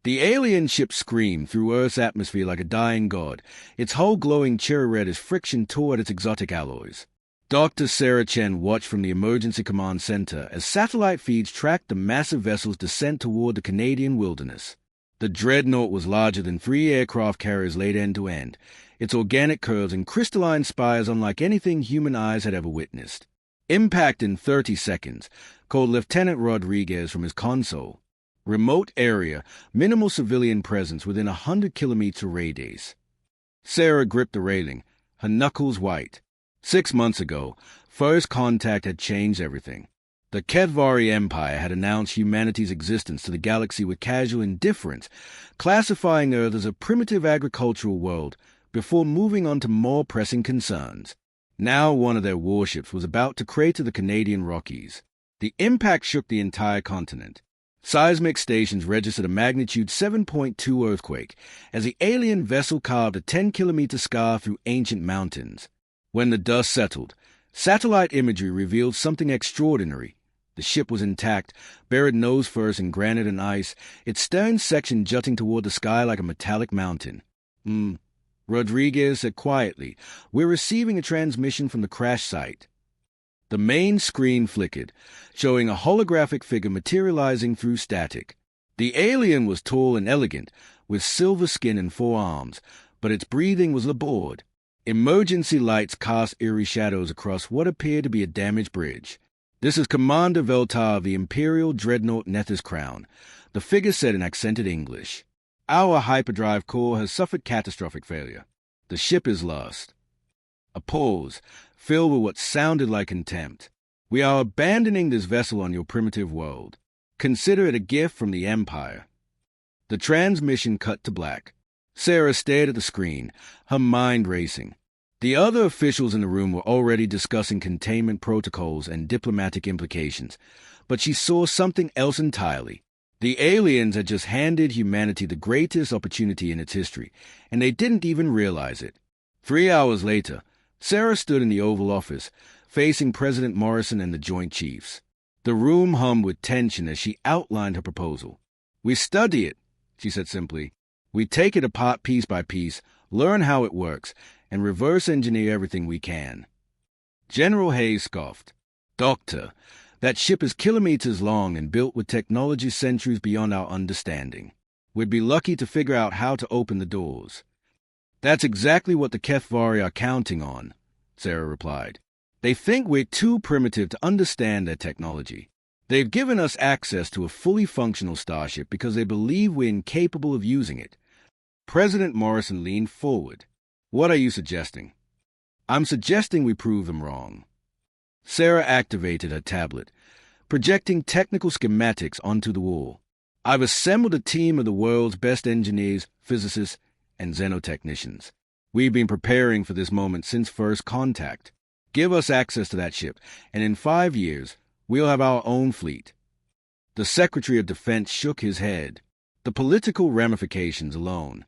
The alien ship screamed through Earth's atmosphere like a dying god, its hull glowing cherry red as friction tore at its exotic alloys. Dr. Sarah Chen watched from the Emergency Command Center as satellite feeds tracked the massive vessel's descent toward the Canadian wilderness. The dreadnought was larger than 3 aircraft carriers laid end to end, its organic curves and crystalline spires unlike anything human eyes had ever witnessed. Impact in 30 seconds, called Lieutenant Rodriguez from his console. Remote area, minimal civilian presence within 100-kilometer radius. Sarah gripped the railing, her knuckles white. 6 months ago, first contact had changed everything. The Ketvari Empire had announced humanity's existence to the galaxy with casual indifference, classifying Earth as a primitive agricultural world before moving on to more pressing concerns. Now one of their warships was about to crater the Canadian Rockies. The impact shook the entire continent. Seismic stations registered a magnitude 7.2 earthquake as the alien vessel carved a 10-kilometer scar through ancient mountains. When the dust settled, satellite imagery revealed something extraordinary. The ship was intact, buried nose first in granite and ice, its stern section jutting toward the sky like a metallic mountain. Rodriguez said quietly, "We're receiving a transmission from the crash site." The main screen flickered, showing a holographic figure materializing through static. The alien was tall and elegant, with silver skin and 4 arms, but its breathing was labored. Emergency lights cast eerie shadows across what appeared to be a damaged bridge. "This is Commander Veltar of the Imperial Dreadnought Nethys Crown," the figure said in accented English. "Our hyperdrive core has suffered catastrophic failure. The ship is lost." A pause, filled with what sounded like contempt. "We are abandoning this vessel on your primitive world. Consider it a gift from the Empire." The transmission cut to black. Sarah stared at the screen, her mind racing. The other officials in the room were already discussing containment protocols and diplomatic implications, but she saw something else entirely. The aliens had just handed humanity the greatest opportunity in its history, and they didn't even realize it. 3 hours later, Sarah stood in the Oval Office, facing President Morrison and the Joint Chiefs. The room hummed with tension as she outlined her proposal. "We study it," she said simply. "We take it apart piece by piece, learn how it works, and reverse engineer everything we can." General Hayes scoffed. "Doctor, that ship is kilometers long and built with technology centuries beyond our understanding. We'd be lucky to figure out how to open the doors." "That's exactly what the Ketvari are counting on," Sarah replied. "They think we're too primitive to understand their technology. They've given us access to a fully functional Starship because they believe we're incapable of using it." President Morrison leaned forward. "What are you suggesting?" "I'm suggesting we prove them wrong." Sarah activated her tablet, projecting technical schematics onto the wall. "I've assembled a team of the world's best engineers, physicists, and xenotechnicians. We've been preparing for this moment since first contact. Give us access to that ship, and in 5 years, we'll have our own fleet." The Secretary of Defense shook his head. "The political ramifications alone."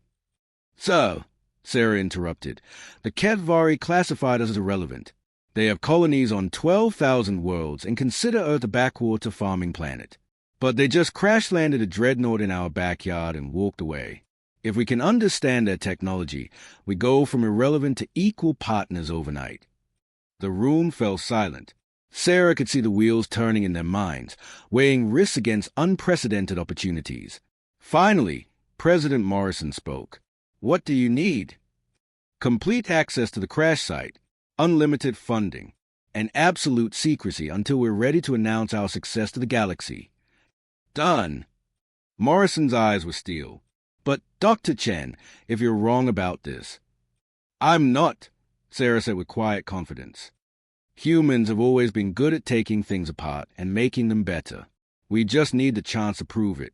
"Sir," Sarah interrupted, "the Ketvari classified us as irrelevant. They have colonies on 12,000 worlds and consider Earth a backwater farming planet. But they just crash-landed a dreadnought in our backyard and walked away. If we can understand their technology, we go from irrelevant to equal partners overnight." The room fell silent. Sarah could see the wheels turning in their minds, weighing risks against unprecedented opportunities. Finally, President Morrison spoke. "What do you need?" "Complete access to the crash site, unlimited funding, and absolute secrecy until we're ready to announce our success to the galaxy." "Done." Morrison's eyes were steel. "But, Dr. Chen, if you're wrong about this—" "I'm not," Sarah said with quiet confidence. "Humans have always been good at taking things apart and making them better. We just need the chance to prove it."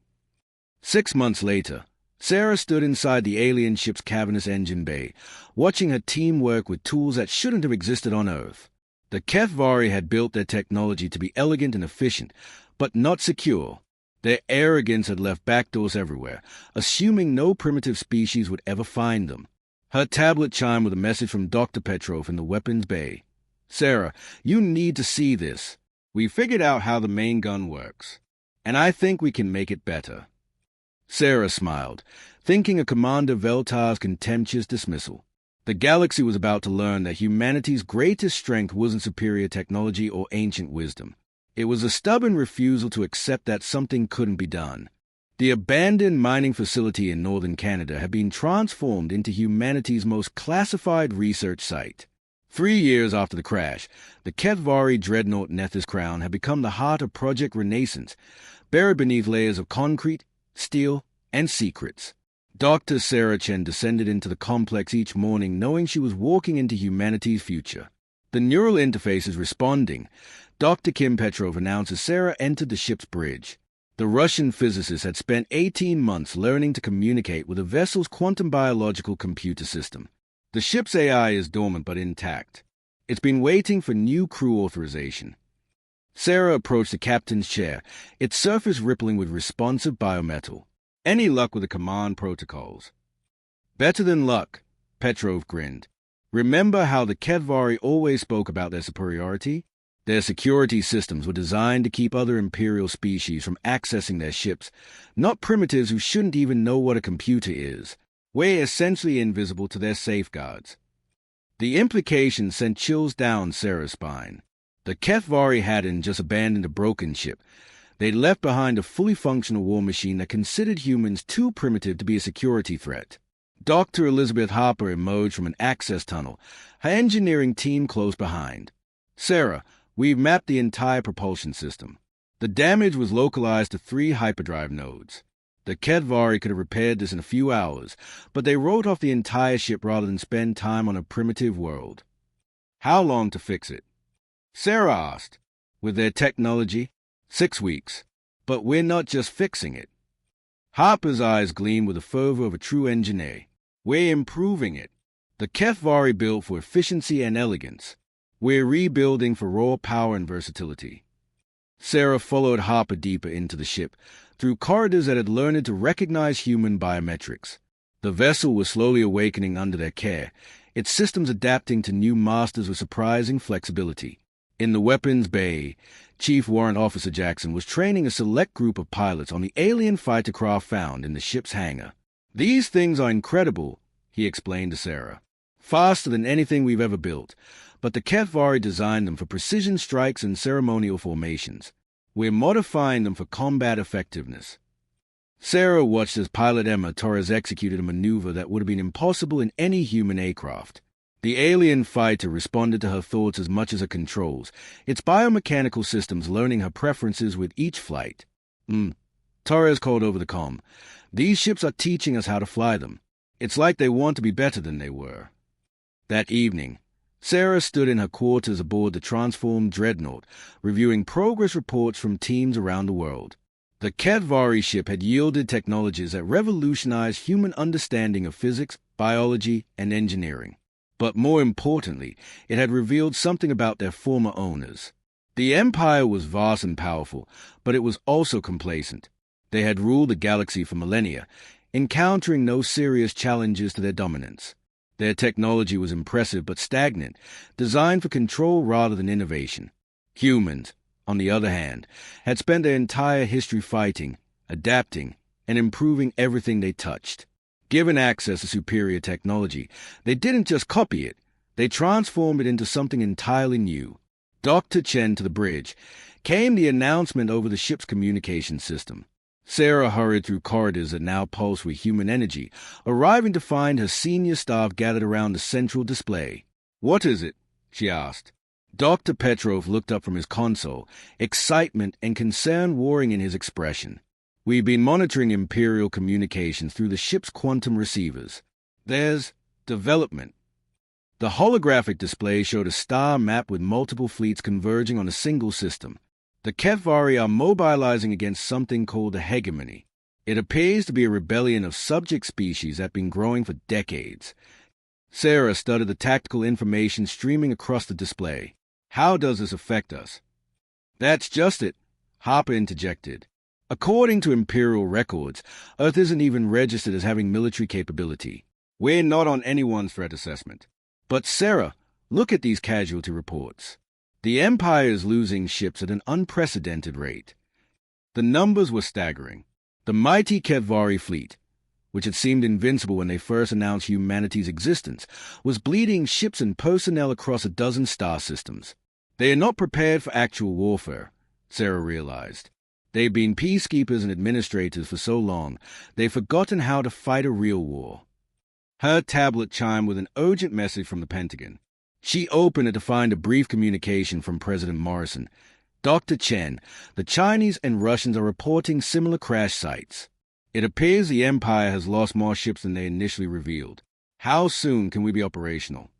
6 months later, Sarah stood inside the alien ship's cavernous engine bay, watching her team work with tools that shouldn't have existed on Earth. The Ketvari had built their technology to be elegant and efficient, but not secure. Their arrogance had left backdoors everywhere, assuming no primitive species would ever find them. Her tablet chimed with a message from Dr. Petrov in the weapons bay. "Sarah, you need to see this. We figured out how the main gun works, and I think we can make it better." Sarah smiled, thinking of Commander Veltar's contemptuous dismissal. The galaxy was about to learn that humanity's greatest strength wasn't superior technology or ancient wisdom. It was a stubborn refusal to accept that something couldn't be done. The abandoned mining facility in northern Canada had been transformed into humanity's most classified research site. 3 years after the crash, the Ketvari dreadnought Nethys Crown had become the heart of Project Renaissance, buried beneath layers of concrete, steel, and secrets. Dr. Sarah Chen descended into the complex each morning knowing she was walking into humanity's future. The neural interface is responding. Dr. Kim Petrov announced as Sarah entered the ship's bridge. The Russian physicist had spent 18 months learning to communicate with the vessel's quantum biological computer system. The ship's AI is dormant but intact. It's been waiting for new crew authorization. Sarah approached the captain's chair, its surface rippling with responsive biometal. Any luck with the command protocols? Better than luck, Petrov grinned. Remember how the Ketvari always spoke about their superiority? Their security systems were designed to keep other Imperial species from accessing their ships, not primitives who shouldn't even know what a computer is. We're essentially invisible to their safeguards. The implication sent chills down Sarah's spine. The Ketvari hadn't just abandoned a broken ship. They'd left behind a fully functional war machine that considered humans too primitive to be a security threat. Dr. Elizabeth Harper emerged from an access tunnel, her engineering team close behind. Sarah, we've mapped the entire propulsion system. The damage was localized to 3 hyperdrive nodes. The Ketvari could have repaired this in a few hours, but they wrote off the entire ship rather than spend time on a primitive world. How long to fix it? Sarah asked. With their technology, 6 weeks. But we're not just fixing it. Harper's eyes gleamed with the fervor of a true engineer. We're improving it. The Ketvari built for efficiency and elegance. We're rebuilding for raw power and versatility. Sarah followed Harper deeper into the ship, through corridors that had learned to recognize human biometrics. The vessel was slowly awakening under their care, its systems adapting to new masters with surprising flexibility. In the weapons bay, Chief Warrant Officer Jackson was training a select group of pilots on the alien fighter craft found in the ship's hangar. These things are incredible, he explained to Sarah. Faster than anything we've ever built, but the Ketvari designed them for precision strikes and ceremonial formations. We're modifying them for combat effectiveness. Sarah watched as Pilot Emma Torres executed a maneuver that would have been impossible in any human aircraft. The alien fighter responded to her thoughts as much as her controls, its biomechanical systems learning her preferences with each flight. Torres called over the comm. These ships are teaching us how to fly them. It's like they want to be better than they were. That evening, Sarah stood in her quarters aboard the transformed dreadnought, reviewing progress reports from teams around the world. The Ketvari ship had yielded technologies that revolutionized human understanding of physics, biology, and engineering. But more importantly, it had revealed something about their former owners. The Empire was vast and powerful, but it was also complacent. They had ruled the galaxy for millennia, encountering no serious challenges to their dominance. Their technology was impressive but stagnant, designed for control rather than innovation. Humans, on the other hand, had spent their entire history fighting, adapting, and improving everything they touched. Given access to superior technology, they didn't just copy it, they transformed it into something entirely new. Dr. Chen to the bridge came the announcement over the ship's communication system. Sarah hurried through corridors that now pulsed with human energy, arriving to find her senior staff gathered around the central display. "What is it?" she asked. Dr. Petrov looked up from his console, excitement and concern warring in his expression. "We've been monitoring Imperial communications through the ship's quantum receivers. There's development." The holographic display showed a star map with multiple fleets converging on a single system. The Ketvari are mobilizing against something called a hegemony. It appears to be a rebellion of subject species that have been growing for decades. Sarah studied the tactical information streaming across the display. "How does this affect us?" "That's just it," Harper interjected. "According to Imperial records, Earth isn't even registered as having military capability. We're not on anyone's threat assessment. But Sarah, look at these casualty reports. The Empire is losing ships at an unprecedented rate." The numbers were staggering. The mighty Ketvari fleet, which had seemed invincible when they first announced humanity's existence, was bleeding ships and personnel across a dozen star systems. They are not prepared for actual warfare, Sarah realized. They've been peacekeepers and administrators for so long, they've forgotten how to fight a real war. Her tablet chimed with an urgent message from the Pentagon. She opened it to find a brief communication from President Morrison. Dr. Chen, the Chinese and Russians are reporting similar crash sites. It appears the Empire has lost more ships than they initially revealed. How soon can we be operational?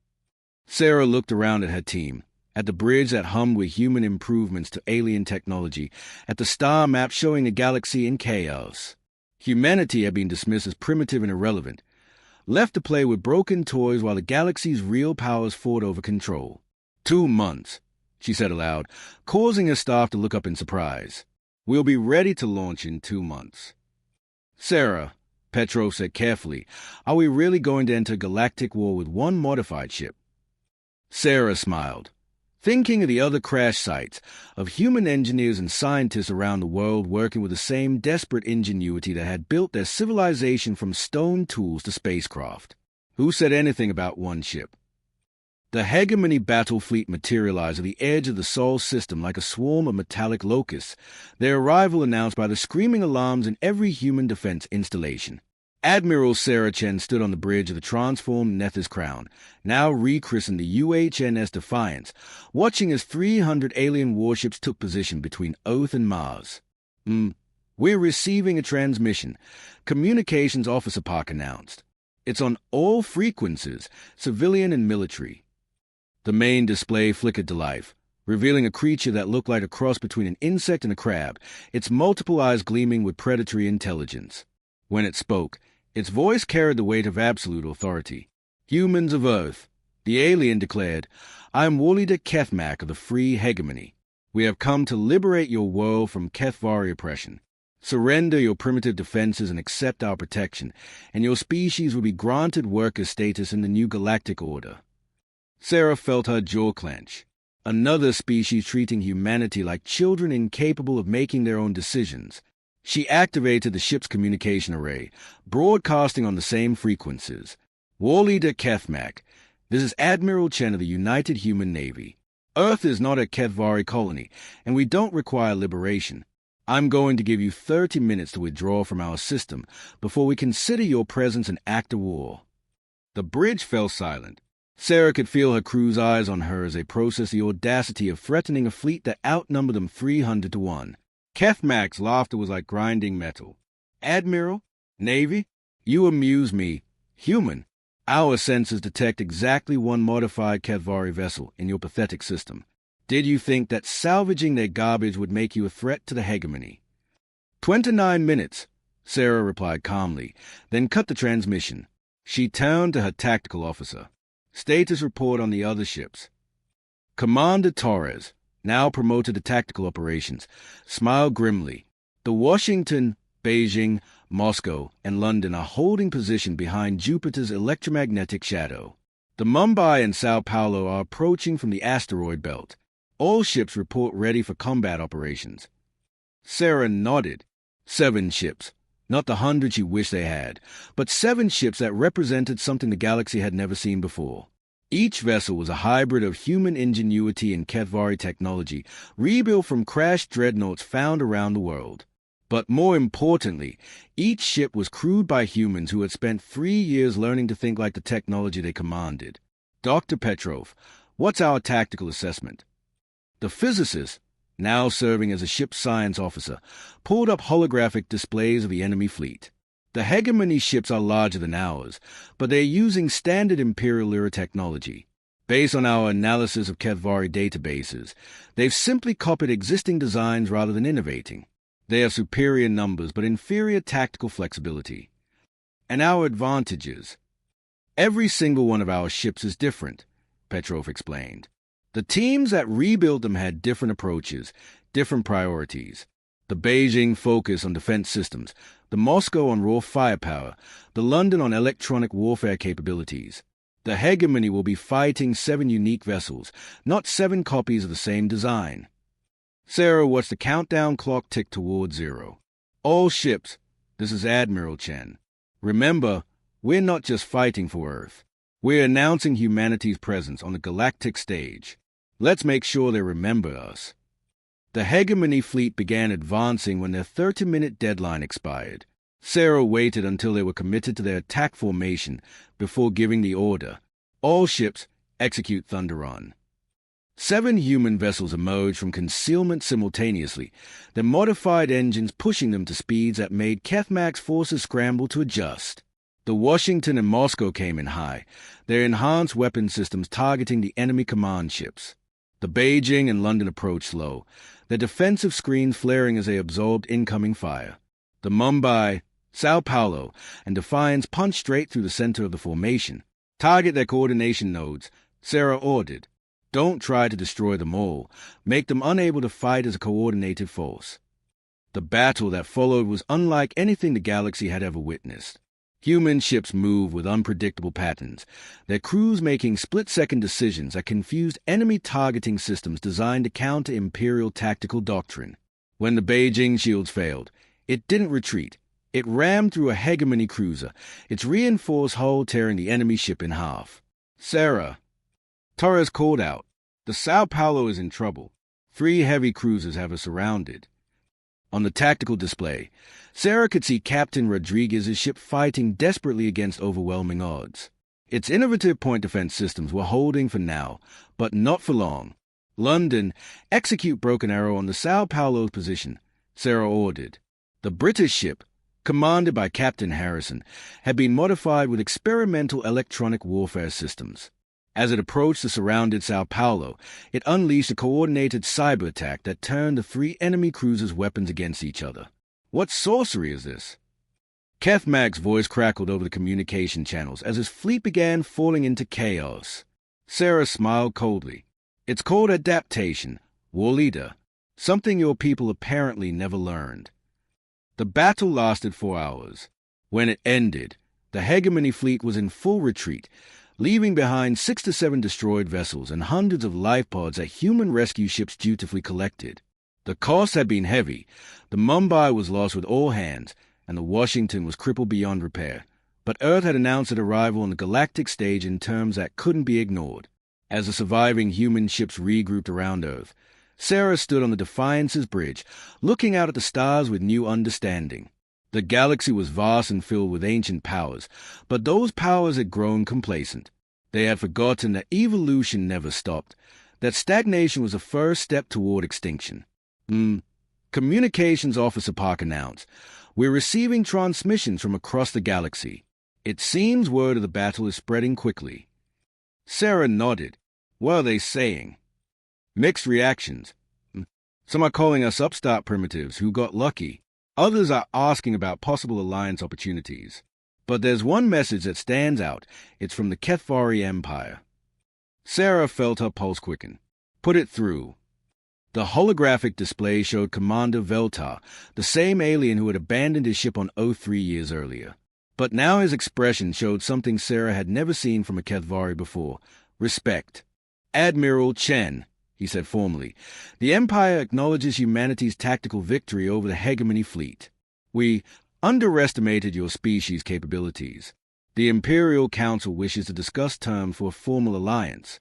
Sarah looked around at her team, at the bridge that hummed with human improvements to alien technology, at the star map showing a galaxy in chaos. Humanity had been dismissed as primitive and irrelevant, left to play with broken toys while the galaxy's real powers fought over control. 2 months, she said aloud, causing her staff to look up in surprise. We'll be ready to launch in 2 months. Sarah, Petrov said carefully, are we really going to enter galactic war with one modified ship? Sarah smiled, thinking of the other crash sites, of human engineers and scientists around the world working with the same desperate ingenuity that had built their civilization from stone tools to spacecraft. Who said anything about one ship? The hegemony battle fleet materialized at the edge of the Sol system like a swarm of metallic locusts, their arrival announced by the screaming alarms in every human defense installation. Admiral Sarah Chen stood on the bridge of the transformed Nethys Crown, now rechristened the UHNS Defiance, watching as 300 alien warships took position between Earth and Mars. We're receiving a transmission, Communications Officer Park announced. It's on all frequencies, civilian and military. The main display flickered to life, revealing a creature that looked like a cross between an insect and a crab, its multiple eyes gleaming with predatory intelligence. When it spoke, its voice carried the weight of absolute authority. Humans of Earth, the alien declared, I am Warleader Kethmak of the Free Hegemony. We have come to liberate your world from Ketvari oppression. Surrender your primitive defenses and accept our protection, and your species will be granted worker status in the new Galactic Order. Sarah felt her jaw clench. Another species treating humanity like children incapable of making their own decisions. She activated the ship's communication array, broadcasting on the same frequencies. Warleader Kethmak, this is Admiral Chen of the United Human Navy. Earth is not a Ketvari colony, and we don't require liberation. I'm going to give you 30 minutes to withdraw from our system before we consider your presence an act of war. The bridge fell silent. Sarah could feel her crew's eyes on her as they processed the audacity of threatening a fleet that outnumbered them 300 to 1. Kethmak's laughter was like grinding metal. Admiral? Navy? You amuse me. Human. Our sensors detect exactly one modified Ketvari vessel in your pathetic system. Did you think that salvaging their garbage would make you a threat to the hegemony? 29 minutes, Sarah replied calmly, then cut the transmission. She turned to her tactical officer. Status report on the other ships. Commander Torres, now promoted to tactical operations, smiled grimly. The Washington, Beijing, Moscow, and London are holding position behind Jupiter's electromagnetic shadow. The Mumbai and Sao Paulo are approaching from the asteroid belt. All ships report ready for combat operations. Sarah nodded. 7 ships. Not the 100 she wished they had, but 7 ships that represented something the galaxy had never seen before. Each vessel was a hybrid of human ingenuity and Ketvari technology, rebuilt from crashed dreadnoughts found around the world. But more importantly, each ship was crewed by humans who had spent 3 years learning to think like the technology they commanded. Dr. Petrov, what's our tactical assessment? The physicist, now serving as a ship science officer, pulled up holographic displays of the enemy fleet. The hegemony ships are larger than ours, but they're using standard Imperial era technology. Based on our analysis of Ketvari databases, they've simply copied existing designs rather than innovating. They have superior numbers but inferior tactical flexibility. And our advantages? Every single one of our ships is different, Petrov explained. The teams that rebuilt them had different approaches, different priorities. The Beijing focus on defense systems, the Moscow on raw firepower, the London on electronic warfare capabilities. The hegemony will be fighting 7 unique vessels, not 7 copies of the same design. Sarah watched the countdown clock tick toward 0. All ships, This is Admiral Chen. Remember, we're not just fighting for Earth. We're announcing humanity's presence on the galactic stage. Let's make sure they remember us. The Hegemony fleet began advancing when their 30-minute deadline expired. Sarah waited until they were committed to their attack formation before giving the order. All ships, execute Thunderon. 7 human vessels emerged from concealment simultaneously, their modified engines pushing them to speeds that made Kethmag's forces scramble to adjust. The Washington and Moscow came in high, their enhanced weapon systems targeting the enemy command ships. The Beijing and London approached slow, their defensive screens flaring as they absorbed incoming fire. The Mumbai, Sao Paulo, and Defiance punched straight through the center of the formation. Target their coordination nodes, Sarah ordered. Don't try to destroy them all. Make them unable to fight as a coordinated force. The battle that followed was unlike anything the galaxy had ever witnessed. Human ships moved with unpredictable patterns, their crews making split-second decisions that confused enemy targeting systems designed to counter Imperial tactical doctrine. When the Beijing shields failed, it didn't retreat. It rammed through a Hegemony cruiser, its reinforced hull tearing the enemy ship in half. Sarah. Torres called out. The Sao Paulo is in trouble. 3 heavy cruisers have her surrounded. On the tactical display, Sarah could see Captain Rodriguez's ship fighting desperately against overwhelming odds. Its innovative point defense systems were holding for now, but not for long. London, execute Broken Arrow on the Sao Paulo's position, Sarah ordered. The British ship, commanded by Captain Harrison, had been modified with experimental electronic warfare systems. As it approached the surrounded Sao Paulo, it unleashed a coordinated cyber attack that turned the 3 enemy cruisers' weapons against each other. What sorcery is this? Kethmag's voice crackled over the communication channels as his fleet began falling into chaos. Sarah smiled coldly. It's called adaptation, war leader, something your people apparently never learned. The battle lasted 4 hours. When it ended, the Hegemony fleet was in full retreat, leaving behind 6 to 7 destroyed vessels and hundreds of life pods that human rescue ships dutifully collected. The cost had been heavy. The Mumbai was lost with all hands, and the Washington was crippled beyond repair. But Earth had announced its arrival on the galactic stage in terms that couldn't be ignored. As the surviving human ships regrouped around Earth, Sarah stood on the Defiance's bridge, looking out at the stars with new understanding. The galaxy was vast and filled with ancient powers, but those powers had grown complacent. They had forgotten that evolution never stopped, that stagnation was the first step toward extinction. Communications Officer Park announced, "We're receiving transmissions from across the galaxy. It seems word of the battle is spreading quickly." Sarah nodded. "What are they saying?" "Mixed reactions. Some are calling us upstart primitives who got lucky. Others are asking about possible alliance opportunities. But there's one message that stands out. It's from the Kethvari Empire." Sarah felt her pulse quicken. "Put it through." The holographic display showed Commander Veltar, the same alien who had abandoned his ship on Oath 3 years earlier. But now his expression showed something Sarah had never seen from a Kethvari before: respect. "Admiral Chen," he said formally, "the Empire acknowledges humanity's tactical victory over the Hegemony fleet. We underestimated your species' capabilities. The Imperial Council wishes to discuss terms for a formal alliance."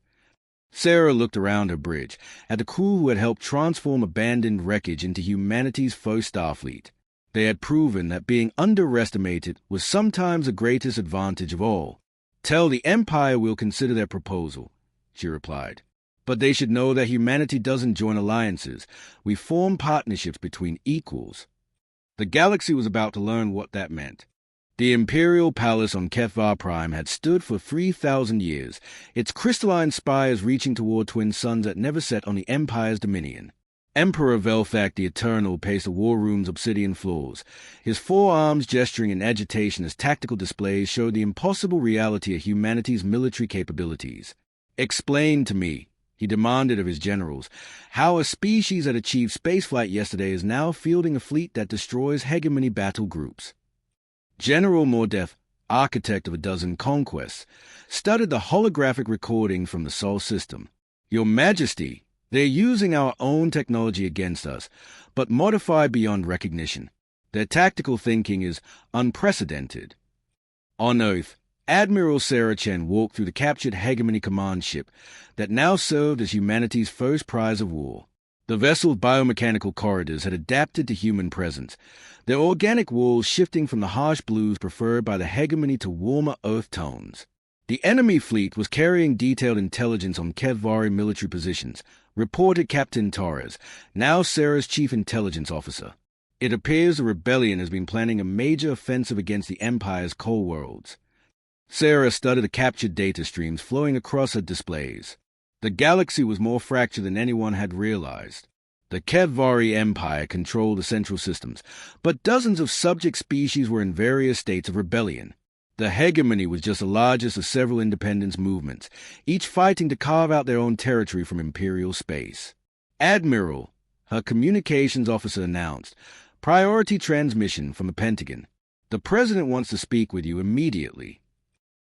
Sarah looked around her bridge, at the crew who had helped transform abandoned wreckage into humanity's first Starfleet. They had proven that being underestimated was sometimes the greatest advantage of all. "Tell the Empire we'll consider their proposal," she replied. "But they should know that humanity doesn't join alliances. We form partnerships between equals." The galaxy was about to learn what that meant. The Imperial Palace on Kethvar Prime had stood for 3,000 years, its crystalline spires reaching toward twin suns that never set on the Empire's dominion. Emperor Velthak the Eternal paced the war room's obsidian floors, his forearms gesturing in agitation as tactical displays showed the impossible reality of humanity's military capabilities. "Explain to me," he demanded of his generals, "how a species that achieved spaceflight yesterday is now fielding a fleet that destroys Hegemony battle groups." General Mordeth, architect of a dozen conquests, studied the holographic recording from the Sol system. "Your Majesty, they're using our own technology against us, but modified beyond recognition. Their tactical thinking is unprecedented. On Earth, Admiral Sarah Chen walked through the captured Hegemony Command ship that now served as humanity's first prize of war. The vessel's biomechanical corridors had adapted to human presence, their organic walls shifting from the harsh blues preferred by the Hegemony to warmer Earth tones. The enemy fleet was carrying detailed intelligence on Kevvari military positions, reported Captain Torres, now Sarah's chief intelligence officer. It appears the rebellion has been planning a major offensive against the Empire's core worlds. Sarah studied the captured data streams flowing across her displays. The galaxy was more fractured than anyone had realized. The Kevvari Empire controlled the central systems, but dozens of subject species were in various states of rebellion. The Hegemony was just the largest of several independence movements, each fighting to carve out their own territory from Imperial space. Admiral, her communications officer announced, priority transmission from the Pentagon. The President wants to speak with you immediately.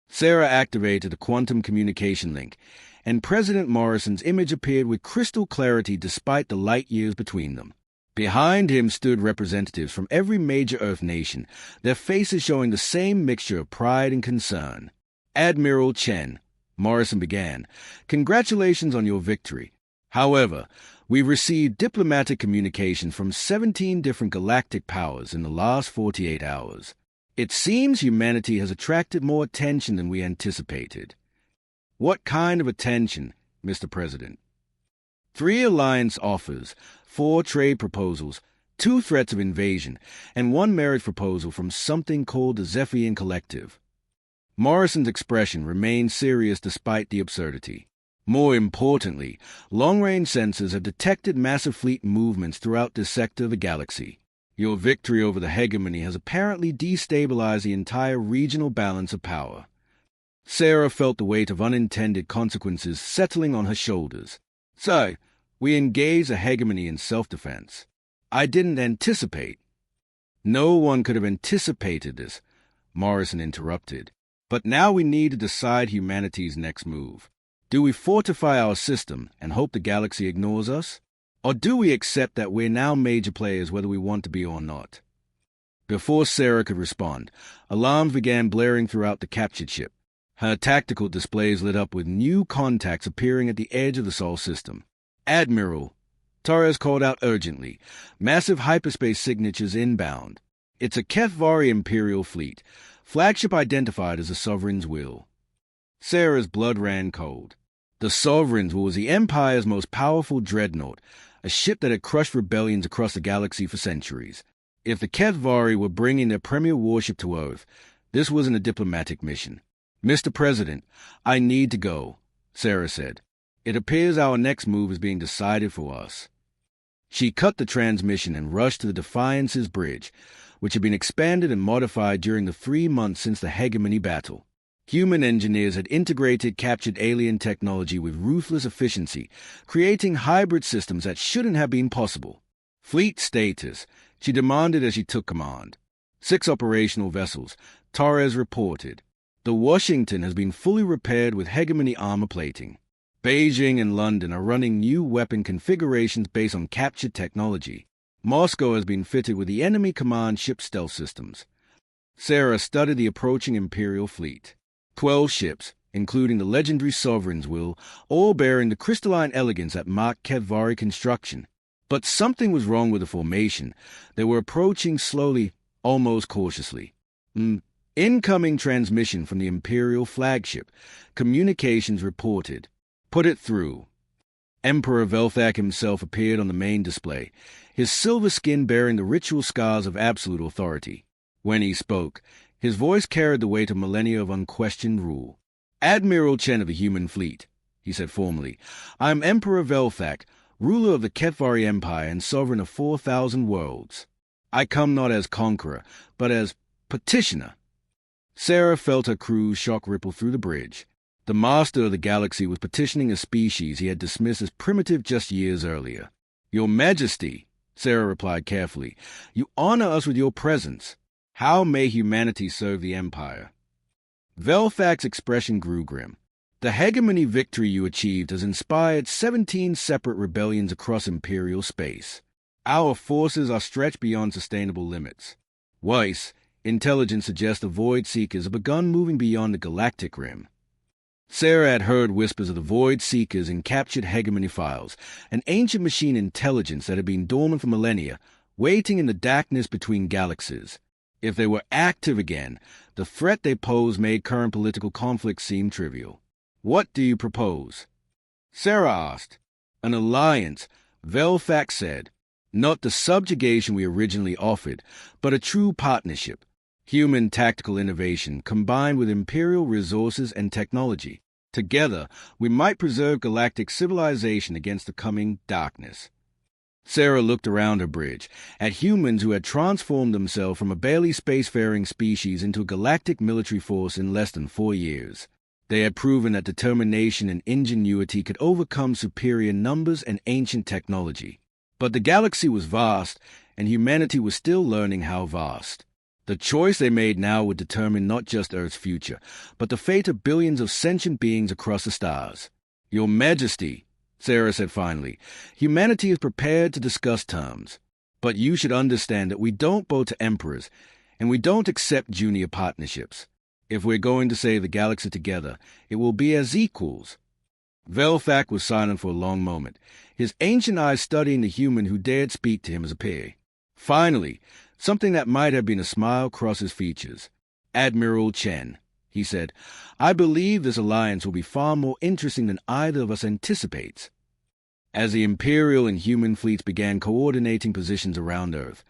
Sarah activated the quantum communication link, and President Morrison's image appeared with crystal clarity despite the light years between them. Behind him stood representatives from every major Earth nation, their faces showing the same mixture of pride and concern. Admiral Chen, Morrison began, congratulations on your victory. However, we've received diplomatic communication from 17 different galactic powers in the last 48 hours. It seems humanity has attracted more attention than we anticipated. What kind of attention, Mr. President? 3 alliance offers, 4 trade proposals, 2 threats of invasion, and 1 marriage proposal from something called the Zephyrian Collective. Morrison's expression remained serious despite the absurdity. More importantly, long-range sensors have detected massive fleet movements throughout this sector of the galaxy. Your victory over the Hegemony has apparently destabilized the entire regional balance of power. Sarah felt the weight of unintended consequences settling on her shoulders. So, we engaged the Hegemony in self-defense. I didn't anticipate. No one could have anticipated this, Morrison interrupted. But now we need to decide humanity's next move. Do we fortify our system and hope the galaxy ignores us? Or do we accept that we're now major players whether we want to be or not? Before Sarah could respond, alarms began blaring throughout the captured ship. Her tactical displays lit up with new contacts appearing at the edge of the Sol system. Admiral, Torres called out urgently. Massive hyperspace signatures inbound. It's a Kevvari Imperial fleet. Flagship identified as the Sovereign's will. Sarah's blood ran cold. The Sovereign's will was the Empire's most powerful dreadnought, a ship that had crushed rebellions across the galaxy for centuries. If the Kevvari were bringing their premier warship to Earth, this wasn't a diplomatic mission. Mr. President, I need to go, Sarah said. It appears our next move is being decided for us. She cut the transmission and rushed to the Defiance's bridge, which had been expanded and modified during the 3 months since the Hegemony battle. Human engineers had integrated captured alien technology with ruthless efficiency, creating hybrid systems that shouldn't have been possible. Fleet status, she demanded as she took command. 6 operational vessels, Torres reported. The Washington has been fully repaired with Hegemony armor plating. Beijing and London are running new weapon configurations based on captured technology. Moscow has been fitted with the enemy command ship stealth systems. Sarah studied the approaching Imperial fleet. 12 ships, including the legendary Sovereign's will, all bearing the crystalline elegance that marked Kevvari construction. But something was wrong with the formation. They were approaching slowly, almost cautiously. Incoming transmission from the Imperial flagship. Communications reported. Put it through. Emperor Velthak himself appeared on the main display, his silver skin bearing the ritual scars of absolute authority. When he spoke, his voice carried the weight of millennia of unquestioned rule. Admiral Chen of the Human Fleet, he said formally, I am Emperor Velthak, ruler of the Kevvari Empire and sovereign of 4,000 worlds. I come not as conqueror, but as petitioner. Sarah felt her crew's shock ripple through the bridge. The master of the galaxy was petitioning a species he had dismissed as primitive just years earlier. Your Majesty, Sarah replied carefully, you honor us with your presence. How may humanity serve the Empire? Velthak's expression grew grim. The Hegemony victory you achieved has inspired 17 separate rebellions across Imperial space. Our forces are stretched beyond sustainable limits. Weiss, intelligence suggests the Void Seekers have begun moving beyond the Galactic rim. Sarah had heard whispers of the Void Seekers in captured hegemony files, an ancient machine intelligence that had been dormant for millennia, waiting in the darkness between galaxies. If they were active again, the threat they posed made current political conflict seem trivial. "What do you propose?" Sarah asked. "An alliance," Velfax said. "Not the subjugation we originally offered, but a true partnership. Human tactical innovation combined with imperial resources and technology. Together, we might preserve galactic civilization against the coming darkness." Sarah looked around her bridge, at humans who had transformed themselves from a barely spacefaring species into a galactic military force in less than 4 years. They had proven that determination and ingenuity could overcome superior numbers and ancient technology. But the galaxy was vast, and humanity was still learning how vast. The choice they made now would determine not just Earth's future, but the fate of billions of sentient beings across the stars. "Your Majesty," Sarah said finally, "humanity is prepared to discuss terms. But you should understand that we don't bow to emperors, and we don't accept junior partnerships. If we're going to save the galaxy together, it will be as equals." Velfax was silent for a long moment, his ancient eyes studying the human who dared speak to him as a peer. Finally, something that might have been a smile crossed his features. "Admiral Chen," he said, "I believe this alliance will be far more interesting than either of us anticipates." As the Imperial and human fleets began coordinating positions around Earth,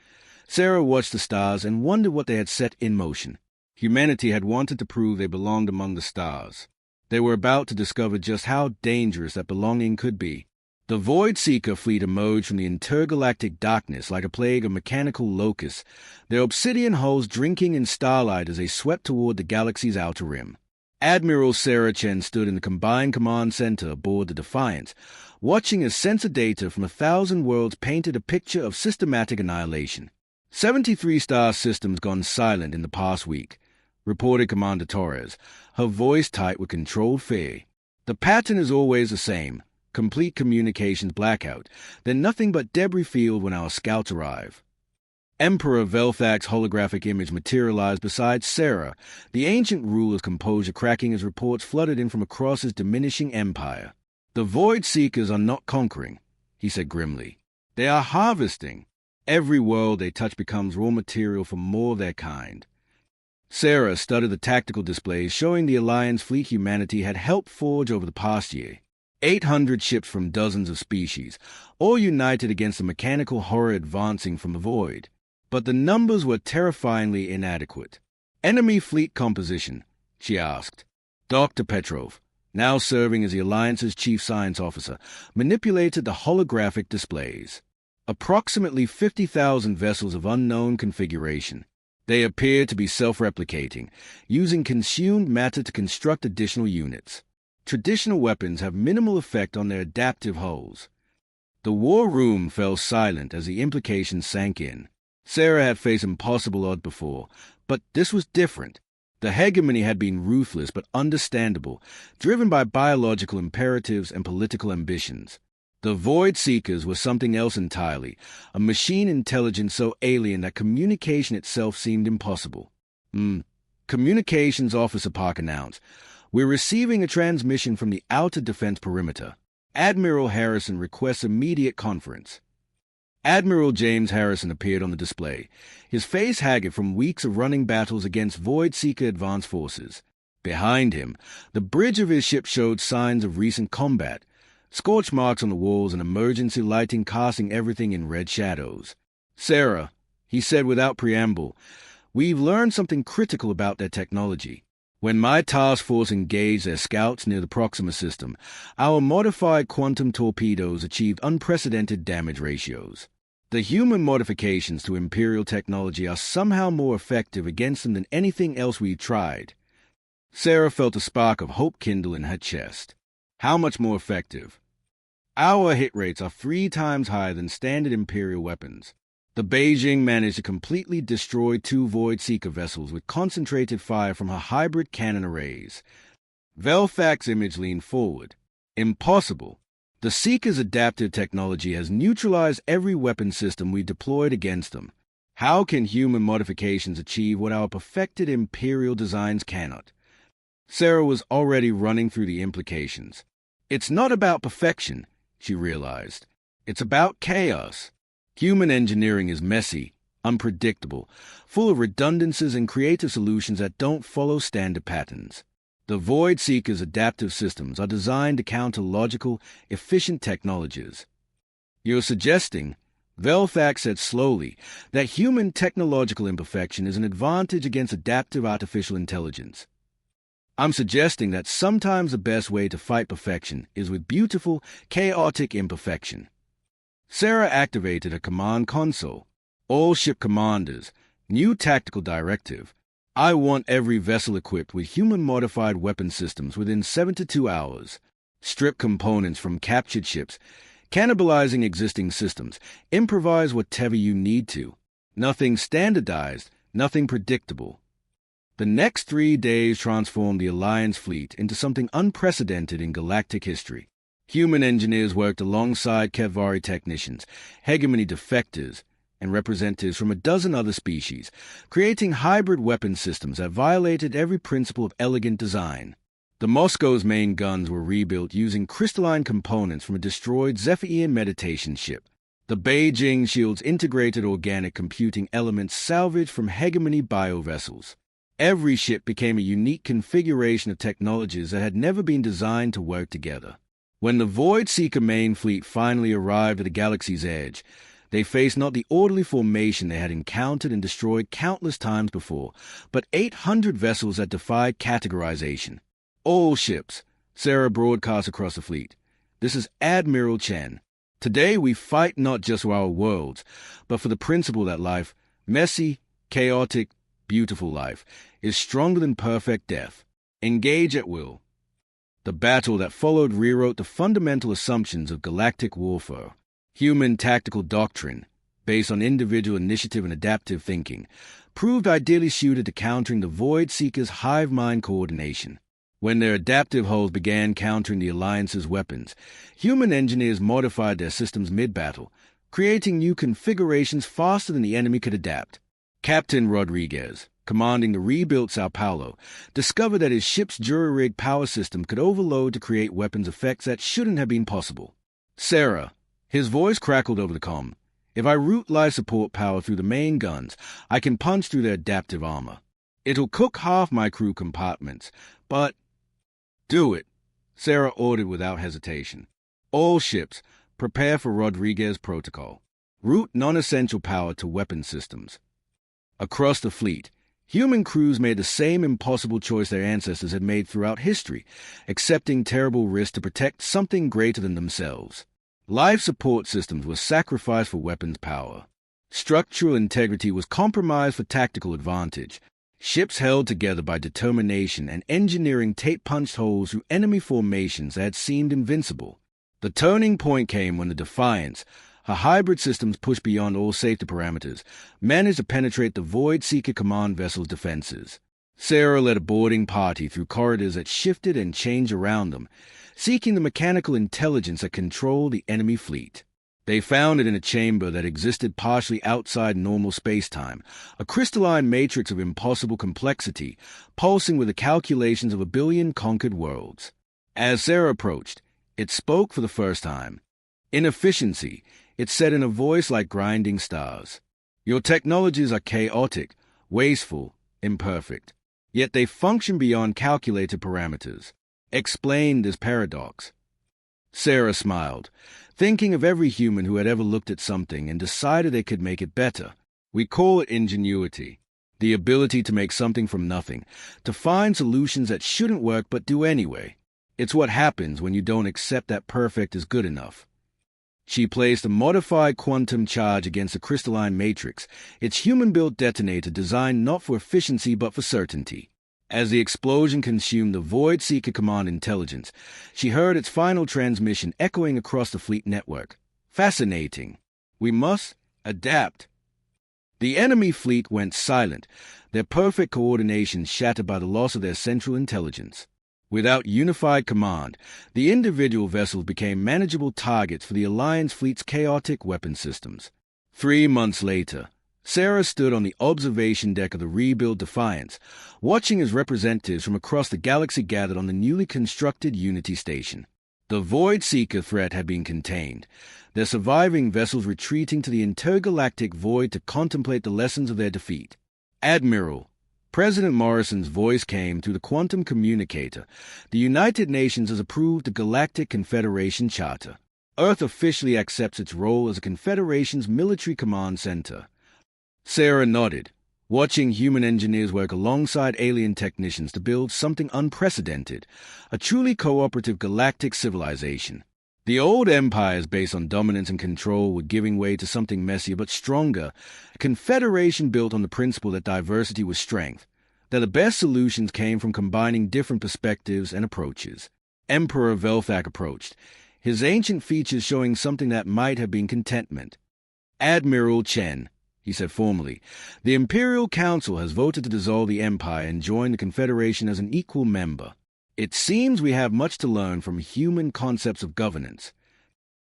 Sarah watched the stars and wondered what they had set in motion. Humanity had wanted to prove they belonged among the stars. They were about to discover just how dangerous that belonging could be. The Void Seeker fleet emerged from the intergalactic darkness like a plague of mechanical locusts, their obsidian hulls drinking in starlight as they swept toward the galaxy's outer rim. Admiral Sarah Chen stood in the combined command center aboard the Defiant, watching as sensor data from 1,000 worlds painted a picture of systematic annihilation. 73 star systems gone silent in the past week, reported Commander Torres, her voice tight with controlled fear. "The pattern is always the same. Complete communications blackout, then nothing but debris field when our scouts arrive." Emperor Velfax's holographic image materialized beside Sarah, the ancient ruler's composure cracking as reports flooded in from across his diminishing empire. "The Void Seekers are not conquering," he said grimly. "They are harvesting. Every world they touch becomes raw material for more of their kind." Sarah studied the tactical displays showing the Alliance fleet humanity had helped forge over the past year. 800 ships from dozens of species, all united against the mechanical horror advancing from the void. But the numbers were terrifyingly inadequate. "Enemy fleet composition?" she asked. Dr. Petrov, now serving as the Alliance's chief science officer, manipulated the holographic displays. Approximately 50,000 vessels of unknown configuration. They appeared to be self-replicating, using consumed matter to construct additional units. Traditional weapons have minimal effect on their adaptive hulls. The war room fell silent as the implications sank in. Sarah had faced impossible odds before, but this was different. The hegemony had been ruthless but understandable, driven by biological imperatives and political ambitions. The Void Seekers were something else entirely, a machine intelligence so alien that communication itself seemed impossible. Communications Officer Park announced, "We're receiving a transmission from the outer defense perimeter. Admiral Harrison requests immediate conference." Admiral James Harrison appeared on the display, his face haggard from weeks of running battles against Void Seeker advance forces. Behind him, the bridge of his ship showed signs of recent combat, scorch marks on the walls and emergency lighting casting everything in red shadows. "Sarah," he said without preamble, "we've learned something critical about their technology. When my task force engaged their scouts near the Proxima system, our modified quantum torpedoes achieved unprecedented damage ratios. The human modifications to Imperial technology are somehow more effective against them than anything else we've tried." Sarah felt a spark of hope kindle in her chest. "How much more effective?" "Our hit rates are 3 times higher than standard Imperial weapons. The Beijing managed to completely destroy 2 Void Seeker vessels with concentrated fire from her hybrid cannon arrays." Velfax's image leaned forward. "Impossible." The Seeker's adaptive technology has neutralized every weapon system we deployed against them. How can human modifications achieve what our perfected Imperial designs cannot? Sarah was already running through the implications. It's not about perfection, she realized. It's about chaos. Human engineering is messy, unpredictable, full of redundancies and creative solutions that don't follow standard patterns. The Void Seeker's adaptive systems are designed to counter logical, efficient technologies. You're suggesting, Velthak said slowly, that human technological imperfection is an advantage against adaptive artificial intelligence. I'm suggesting that sometimes the best way to fight perfection is with beautiful, chaotic imperfection. Sarah activated her command console. All ship commanders, new tactical directive. I want every vessel equipped with human-modified weapon systems within 72 hours. Strip components from captured ships, cannibalizing existing systems. Improvise whatever you need to. Nothing standardized, nothing predictable. The next 3 days transformed the Alliance fleet into something unprecedented in galactic history. Human engineers worked alongside Kevari technicians, hegemony defectors, and representatives from a dozen other species, creating hybrid weapon systems that violated every principle of elegant design. The Moscow's main guns were rebuilt using crystalline components from a destroyed Zephyrian meditation ship. The Beijing shields integrated organic computing elements salvaged from hegemony biovessels. Every ship became a unique configuration of technologies that had never been designed to work together. When the Void Seeker main fleet finally arrived at the galaxy's edge, they faced not the orderly formation they had encountered and destroyed countless times before, but 800 vessels that defied categorization. All ships, Sarah broadcast across the fleet. This is Admiral Chen. Today we fight not just for our worlds, but for the principle that life, messy, chaotic, beautiful life, is stronger than perfect death. Engage at will. The battle that followed rewrote the fundamental assumptions of galactic warfare. Human tactical doctrine, based on individual initiative and adaptive thinking, proved ideally suited to countering the Void Seeker's hive mind coordination. When their adaptive hulls began countering the Alliance's weapons, human engineers modified their systems mid-battle, creating new configurations faster than the enemy could adapt. Captain Rodriguez, commanding the rebuilt Sao Paulo, discovered that his ship's jury-rigged power system could overload to create weapons effects that shouldn't have been possible. Sarah, his voice crackled over the comm. If I route life support power through the main guns, I can punch through their adaptive armor. It'll cook half my crew compartments, but... Do it, Sarah ordered without hesitation. All ships, prepare for Rodriguez protocol. Route non-essential power to weapon systems. Across the fleet, human crews made the same impossible choice their ancestors had made throughout history, accepting terrible risks to protect something greater than themselves. Life support systems were sacrificed for weapons power. Structural integrity was compromised for tactical advantage. Ships held together by determination and engineering tape-punched holes through enemy formations that had seemed invincible. The turning point came when the Defiance, her hybrid systems pushed beyond all safety parameters, managed to penetrate the Void Seeker command vessel's defenses. Sarah led a boarding party through corridors that shifted and changed around them, seeking the mechanical intelligence that controlled the enemy fleet. They found it in a chamber that existed partially outside normal space-time, a crystalline matrix of impossible complexity, pulsing with the calculations of 1 billion conquered worlds. As Sarah approached, it spoke for the first time. Inefficiency, it said in a voice like grinding stars. Your technologies are chaotic, wasteful, imperfect, yet they function beyond calculated parameters. Explain this paradox. Sarah smiled, thinking of every human who had ever looked at something and decided they could make it better. We call it ingenuity, the ability to make something from nothing, to find solutions that shouldn't work but do anyway. It's what happens when you don't accept that perfect is good enough. She placed a modified quantum charge against the crystalline matrix, its human-built detonator designed not for efficiency but for certainty. As the explosion consumed the Void Seeker command intelligence, she heard its final transmission echoing across the fleet network. Fascinating. We must adapt. The enemy fleet went silent, their perfect coordination shattered by the loss of their central intelligence. Without unified command, the individual vessels became manageable targets for the Alliance fleet's chaotic weapon systems. 3 months later, Sarah stood on the observation deck of the rebuilt Defiance, watching as representatives from across the galaxy gathered on the newly constructed Unity station. The Void Seeker threat had been contained, their surviving vessels retreating to the intergalactic void to contemplate the lessons of their defeat. Admiral, President Morrison's voice came through the quantum communicator. The United Nations has approved the Galactic Confederation Charter. Earth officially accepts its role as a Confederation's military command center. Sarah nodded, watching human engineers work alongside alien technicians to build something unprecedented, a truly cooperative galactic civilization. The old empires based on dominance and control were giving way to something messier but stronger, a confederation built on the principle that diversity was strength, that the best solutions came from combining different perspectives and approaches. Emperor Velthak approached, his ancient features showing something that might have been contentment. Admiral Chen, he said formally, the Imperial Council has voted to dissolve the Empire and join the Confederation as an equal member. It seems we have much to learn from human concepts of governance.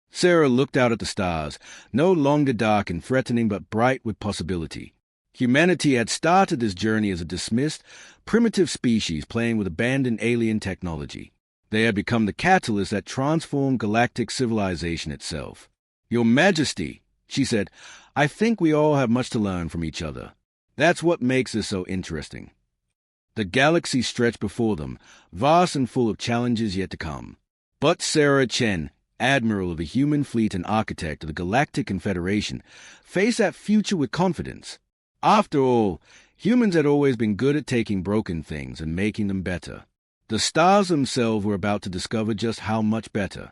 Sarah looked out at the stars, no longer dark and threatening but bright with possibility. Humanity had started this journey as a dismissed, primitive species playing with abandoned alien technology. They had become the catalyst that transformed galactic civilization itself. Your Majesty, she said, I think we all have much to learn from each other. That's what makes this so interesting. The galaxy stretched before them, vast and full of challenges yet to come. But Sarah Chen, Admiral of the human fleet and architect of the Galactic Confederation, faced that future with confidence. After all, humans had always been good at taking broken things and making them better. The stars themselves were about to discover just how much better.